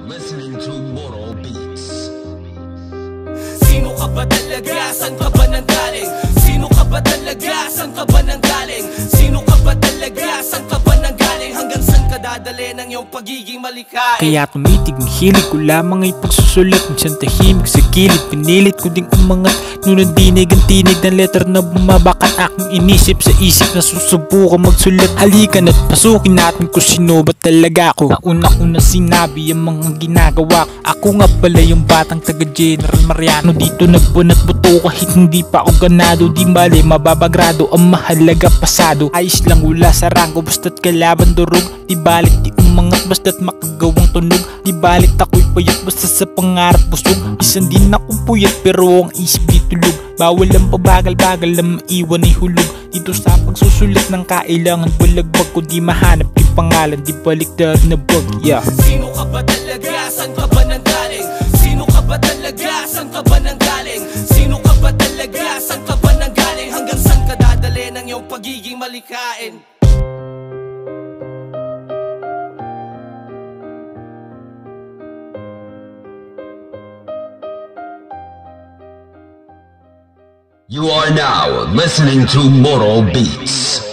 listening to Moral Beats. Sino ka ba talaga? San ka ba nanggaling? Sino ka ba talaga? San ka ba nanggaling? Sino ka ba talaga? San ka ba nanggaling? Hanggang san ka dadali ng iyong pagiging malikain? Kaya tumitig ng hilig ko lamang ay pagsusulat. Minsan tahimik sa kilid, pinilit ko ding umangat. Ngunit dinig ang tinig ng letter na bumabakat. Aking inisip sa isip na susubukan magsulat. Halika na't pasukin natin kung sino ba talaga ako. Nauna ko na sinabi ang mga ginagawa ko. Ako nga pala yung batang taga General Mariano. Dito nagpunat buto kahit hindi pa ako ganado. Di mali mababagrado, ang mahalaga pasado. Ayos lang wala sa rangko basta't kalaban durog. Di balit di umangat basta't makagawang tunog. Di balit ako'y payat basta sa pangarap busog. Isan din ako puyat pero ang isip di tulog. Bawal ang pabagal-bagal na maiwan ay hulog. Dito sa pagsusulit ng kailangan balagbag ko. Di mahanap yung pangalan, di baliktad na bag. Yeah. Sino ka ba talaga? San ka ba nanggaling? Sino ka ba talaga? San ka ba nanggaling? Sino ka ba talaga? San ka ba nanggaling? Hanggang san ka dadali ng iyong pagiging malikain? You are now listening to Moral Beats.